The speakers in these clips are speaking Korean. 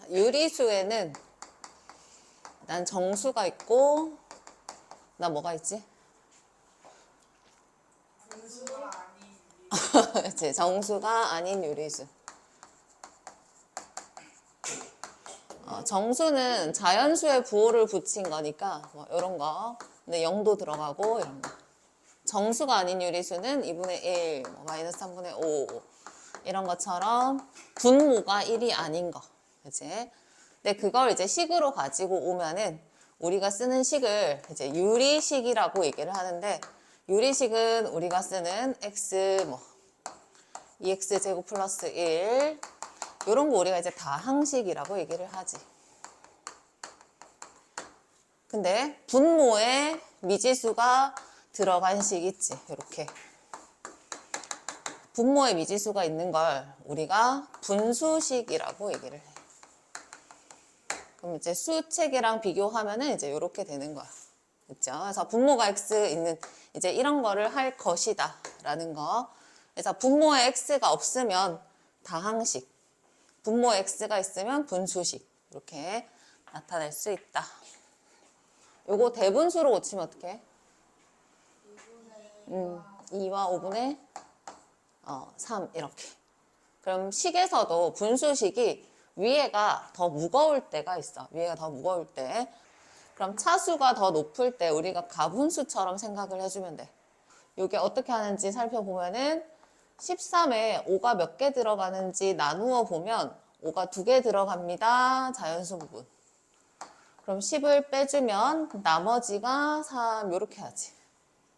유리수에는 난 정수가 있고, 나 뭐가 있지? 그치, 정수가 아닌 유리수. 정수는 자연수에 부호를 붙인 거니까 뭐 이런 거, 근데 0도 들어가고 이런 거. 정수가 아닌 유리수는 2분의 1, 뭐 마이너스 3분의 5 이런 것처럼 분모가 1이 아닌 거, 그치? 근데 그걸 이제 식으로 가지고 오면은 우리가 쓰는 식을 이제 유리식이라고 얘기를 하는데, 유리식은 우리가 쓰는 x 뭐 2x 제곱 플러스 1 이런 거 우리가 이제 다항식이라고 얘기를 하지. 근데 분모에 미지수가 들어간 식 있지, 이렇게. 분모에 미지수가 있는 걸 우리가 분수식이라고 얘기를 해. 그럼 이제 수책이랑 비교하면은 이제 이렇게 되는 거야. 그렇죠? 그래서 분모가 x 있는 이제 이런 거를 할 것이다 라는 거. 그래서 분모에 x가 없으면 다항식, 분모에 x가 있으면 분수식 이렇게 나타낼 수 있다. 요거 대분수로 고치면 어떡해? 2와 5분의 3 이렇게. 그럼 식에서도 분수식이 위에가 더 무거울 때가 있어. 위에가 더 무거울 때. 그럼 차수가 더 높을 때 우리가 가분수처럼 생각을 해주면 돼. 이게 어떻게 하는지 살펴보면은 13에 5가 몇 개 들어가는지 나누어 보면 5가 2개 들어갑니다. 자연수 부분. 그럼 10을 빼주면 나머지가 3 이렇게 하지.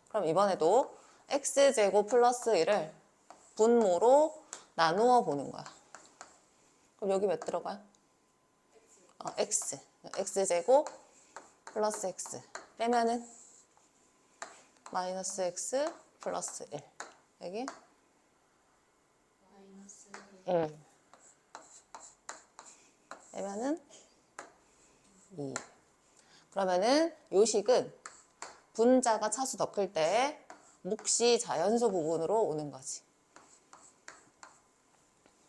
그럼 이번에도 x제곱 플러스 1을 분모로 나누어 보는 거야. 그럼 여기 몇 들어가요? x. x제곱 플러스 x. 빼면은 마이너스 x 플러스 1. 여기? 마이너스 1. 빼면은 2. 그러면은 요 식은 분자가 차수 더 클 때 몫이 자연수 부분으로 오는 거지.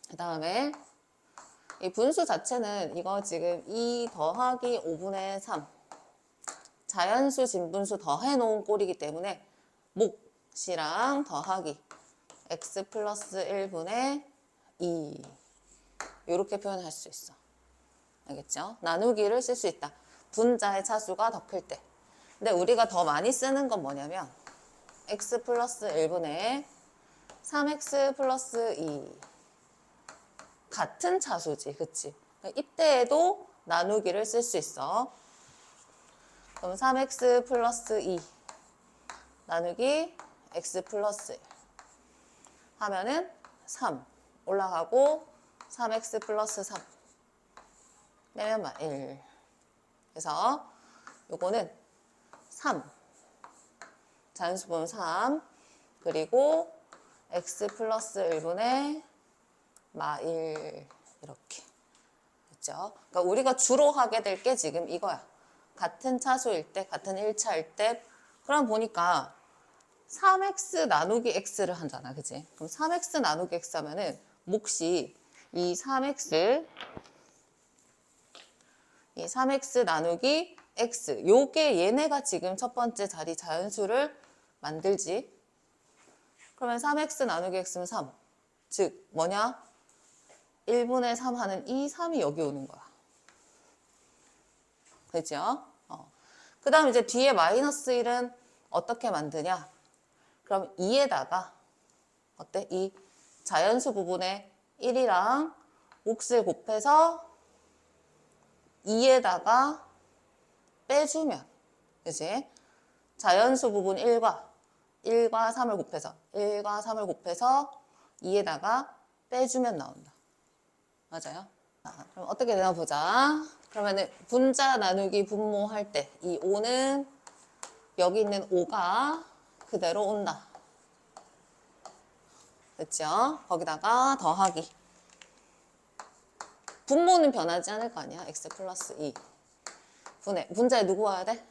그 다음에 이 분수 자체는 이거 지금 2 더하기 5분의 3 자연수 진분수 더해 놓은 꼴이기 때문에 몫이랑 더하기 x 플러스 1분의 2 이렇게 표현할 수 있어. 알겠죠? 나누기를 쓸 수 있다. 분자의 차수가 더 클 때. 근데 우리가 더 많이 쓰는 건 뭐냐면 x 플러스 1분의 3x 플러스 2 같은 차수지, 그치? 이때에도 나누기를 쓸 수 있어. 그럼 3x 플러스 2 나누기 x 플러스 1 하면은 3 올라가고 3x 플러스 3 빼면 1. 그래서 요거는 3 자연수분 3 그리고 x 플러스 1분의 마1 이렇게 됐죠? 그러니까 우리가 주로 하게 될 게 지금 이거야. 같은 차수일 때, 같은 1차일 때 그럼 보니까 3x 나누기 x를 한잖아, 그치? 그럼 3x 나누기 x 하면은 몫이 이 3x 나누기 x 요게 얘네가 지금 첫 번째 자리 자연수를 만들지. 그러면 3x 나누기 x는 3. 즉 뭐냐? 1분의 3 하는 이 3이 여기 오는 거야. 그죠? 그 다음 이제 뒤에 마이너스 1은 어떻게 만드냐? 그럼 2에다가 어때? 이 자연수 부분에 1이랑 몫을 곱해서 2에다가 빼주면, 그치? 자연수 부분 1과 3을 곱해서 2에다가 빼주면 나온다. 맞아요? 그럼 어떻게 되나 보자. 그러면은 분자 나누기 분모할 때 이 5는 여기 있는 5가 그대로 온다. 됐죠? 거기다가 더하기. 분모는 변하지 않을 거 아니야? x 플러스 2 분의 분자에 누구 와야 돼?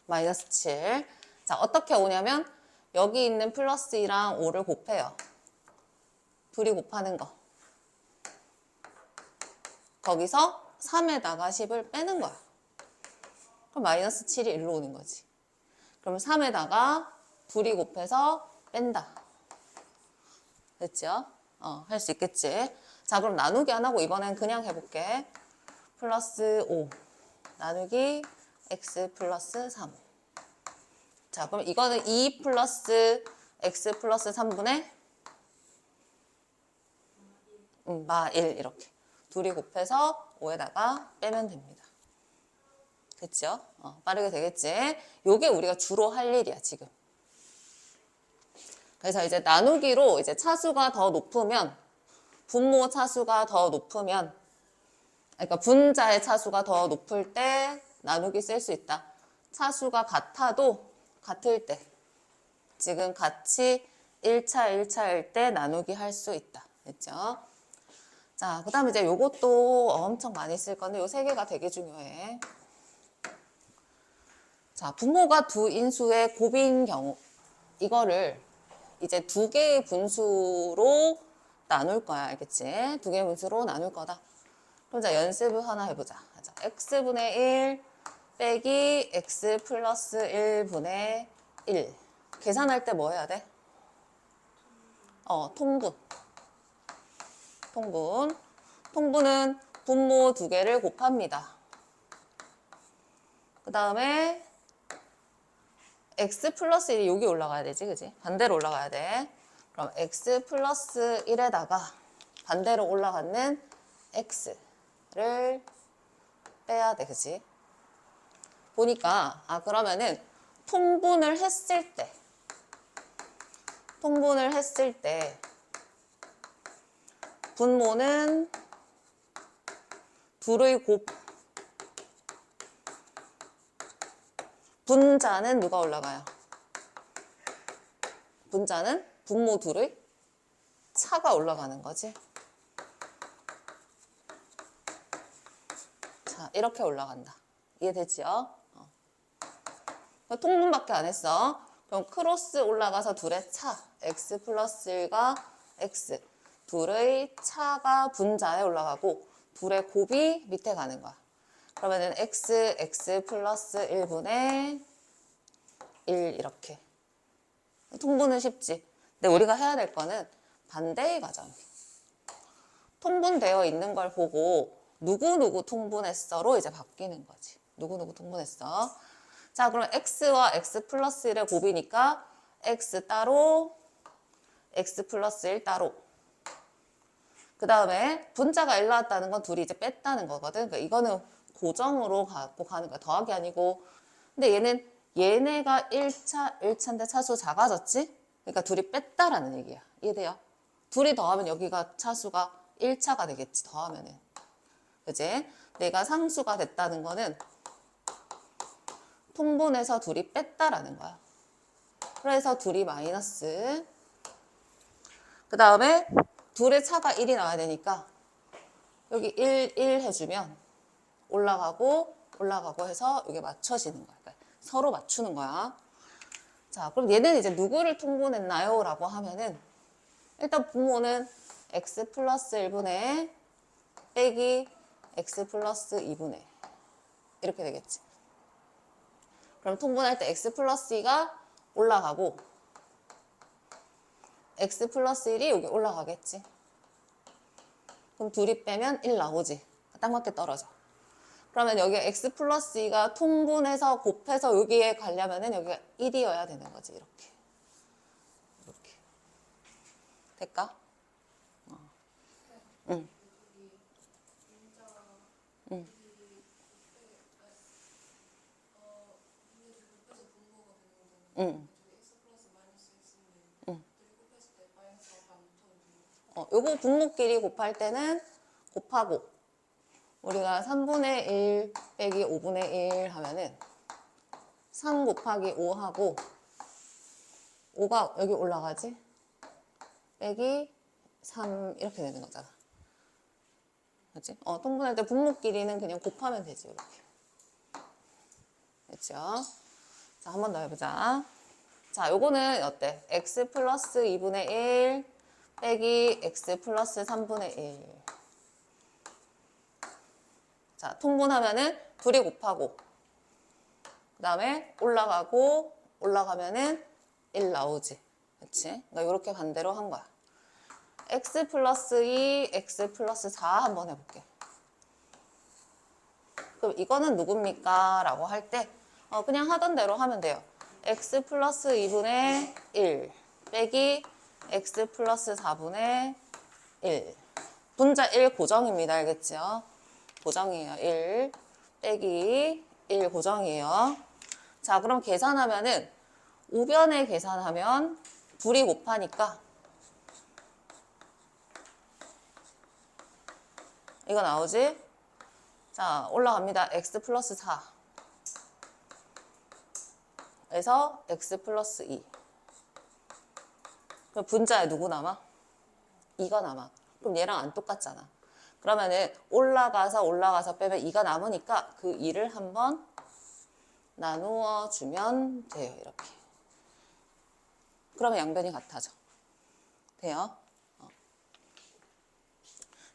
마이너스 7. 자, 어떻게 오냐면 여기 있는 플러스 2랑 5를 곱해요. 둘이 곱하는 거. 거기서 3에다가 10을 빼는 거야. 그럼 마이너스 7이 일로 오는 거지. 그럼 3에다가 둘이 곱해서 뺀다. 됐죠? 할 수 있겠지? 자, 그럼 나누기 안 하고 이번엔 그냥 해볼게. 플러스 5 나누기 x 플러스 3. 자, 그럼 이거는 2 플러스 x 플러스 3분의 마 1 이렇게. 둘이 곱해서 5에다가 빼면 됩니다. 됐죠? 빠르게 되겠지? 요게 우리가 주로 할 일이야, 지금. 그래서 이제 나누기로 이제 차수가 더 높으면, 분모 차수가 더 높으면, 그러니까 분자의 차수가 더 높을 때 나누기 쓸 수 있다. 차수가 같아도 같을 때, 지금 같이 1차1차일 때 나누기 할 수 있다. 됐죠? 자, 그 다음에 이제 요것도 엄청 많이 쓸 건데 요 세 개가 되게 중요해. 자, 분모가 두 인수의 곱인 경우 이거를 이제 두 개의 분수로 나눌 거야. 알겠지? 두 개의 분수로 나눌 거다. 그럼 자, 연습을 하나 해보자. 자, x분의 1 빼기 x 플러스 1분의 1. 계산할 때 뭐 해야 돼? 통분. 통분은 분모 두 개를 곱합니다. 그 다음에 x 플러스 1이 여기 올라가야 되지, 그지? 반대로 올라가야 돼. 그럼 x 플러스 1에다가 반대로 올라가는 x를 빼야 돼, 그지? 보니까, 그러면은 통분을 했을 때, 분모는 둘의 분자는 누가 올라가요? 분자는 분모 둘의 차가 올라가는 거지. 자, 이렇게 올라간다. 이해되지요? 통분밖에 안 했어. 그럼 크로스 올라가서 둘의 차, x 플러스 1과 x, 둘의 차가 분자에 올라가고 둘의 곱이 밑에 가는 거야. 그러면은 x 플러스 1분의 1 이렇게. 통분은 쉽지. 근데 우리가 해야 될 거는 반대의 과정이야. 통분되어 있는 걸 보고 누구누구 통분했어로 이제 바뀌는 거지. 누구누구 통분했어. 자, 그럼 x와 x 플러스 1의 곱이니까 x 따로, x 플러스 1 따로. 그 다음에 분자가 1 나왔다는 건 둘이 이제 뺐다는 거거든. 그러니까 이거는 고정으로 갖고 가는 거야. 더하기 아니고. 근데 얘네가 1차인데 차수 작아졌지? 그러니까 둘이 뺐다라는 얘기야. 이해돼요? 둘이 더하면 여기가 차수가 1차가 되겠지. 더하면은. 그지? 내가 상수가 됐다는 거는 통분해서 둘이 뺐다라는 거야. 그래서 둘이 마이너스. 그 다음에 둘의 차가 1이 나와야 되니까 여기 1 해주면 올라가고 해서 이게 맞춰지는 거야. 그러니까 서로 맞추는 거야. 자, 그럼 얘는 이제 누구를 통분했나요? 라고 하면은 일단 분모는 x 플러스 1분의 빼기 x 플러스 2분의 이렇게 되겠지. 그럼 통분할 때 x 플러스 2가 올라가고 x 플러스 1이 여기 올라가겠지. 그럼 둘이 빼면 1 나오지. 딱 맞게 떨어져. 그러면 여기 x 플러스 2가 통분해서 곱해서 여기에 가려면은 여기가 1이어야 되는 거지. 이렇게. 될까? 응. 응. 응. 요거 분모끼리 곱할 때는 곱하고 우리가 3분의 1 빼기 5분의 1 하면은 3 곱하기 5 하고 5가 여기 올라가지? 빼기 3 이렇게 되는 거잖아. 그렇지? 통분할 때 분모끼리는 그냥 곱하면 되지. 이렇게. 됐죠? 자, 한 번 더 해보자. 자, 요거는 어때? x 플러스 2분의 1 빼기 x 플러스 3분의 1. 자, 통분하면은 둘이 곱하고 그 다음에 올라가면은 1 나오지. 그치? 그러니까 이렇게 반대로 한 거야. x 플러스 2, x 플러스 4 한번 해볼게. 그럼 이거는 누굽니까? 라고 할 때 그냥 하던 대로 하면 돼요. x 플러스 2분의 1 빼기 x 플러스 4분의 1. 분자 1 고정입니다. 알겠죠? 고정이에요. 1 빼기 1 고정이에요. 자, 그럼 계산하면은 우변에 계산하면 둘이 곱하니까 이거 나오지? 자, 올라갑니다. x 플러스 4 에서 x 플러스 2. 그럼 분자에 누구 남아? 2가 남아. 그럼 얘랑 안 똑같잖아. 그러면은 올라가서 빼면 2가 남으니까 그 2를 한번 나누어 주면 돼요. 이렇게. 그러면 양변이 같아져. 돼요?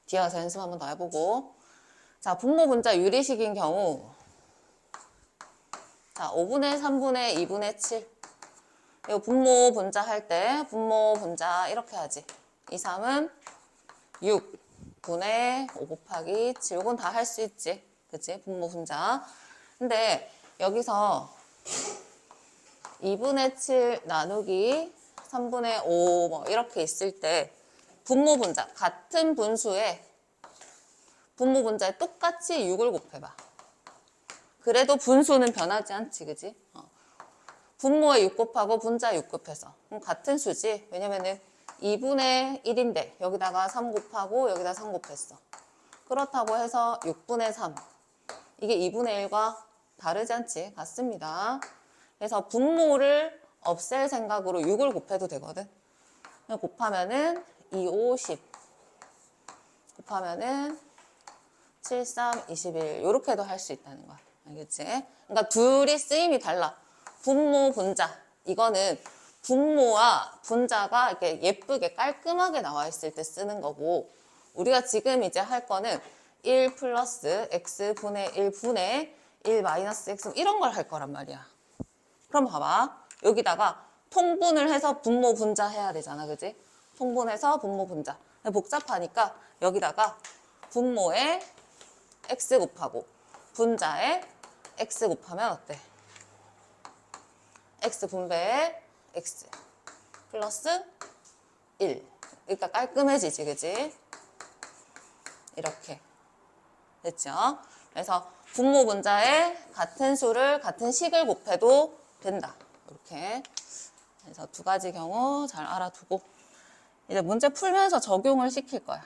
뒤에 가서 연습 한번 더 해보고. 자, 분모 분자 유리식인 경우 자, 5분의 3분의 2분의 7. 이거 분모 분자 할 때 분모 분자 이렇게 하지. 2, 3은 6분의 5 곱하기 7. 이건 다 할 수 있지. 그치? 분모 분자. 근데 여기서 2분의 7 나누기 3분의 5 뭐 이렇게 있을 때 분모 분자 같은 분수에 분모 분자에 똑같이 6을 곱해봐. 그래도 분수는 변하지 않지, 그지? 분모에 6 곱하고 분자에 6 곱해서 그럼 같은 수지. 왜냐면은 2분의 1인데 여기다가 3 곱하고 여기다 3 곱했어. 그렇다고 해서 6분의 3 이게 2분의 1과 다르지 않지? 같습니다. 그래서 분모를 없앨 생각으로 6을 곱해도 되거든. 곱하면은 2, 5, 10 곱하면은 7, 3, 21 이렇게도 할 수 있다는 거야. 알겠지? 그러니까 둘이 쓰임이 달라. 분모, 분자. 이거는 분모와 분자가 이렇게 예쁘게 깔끔하게 나와 있을 때 쓰는 거고, 우리가 지금 이제 할 거는 1 플러스 x분의 1분의 1 마이너스 x 이런 걸 할 거란 말이야. 그럼 봐봐. 여기다가 통분을 해서 분모, 분자 해야 되잖아. 그지? 통분해서 분모, 분자. 복잡하니까 여기다가 분모에 x 곱하고 분자에 x 곱하면 어때? x 분배에 x 플러스 1. 그러니까 깔끔해지지, 그지? 이렇게. 됐죠? 그래서 분모 분자에 같은 수를, 같은 식을 곱해도 된다. 이렇게. 그래서 두 가지 경우 잘 알아두고 이제 문제 풀면서 적용을 시킬 거야.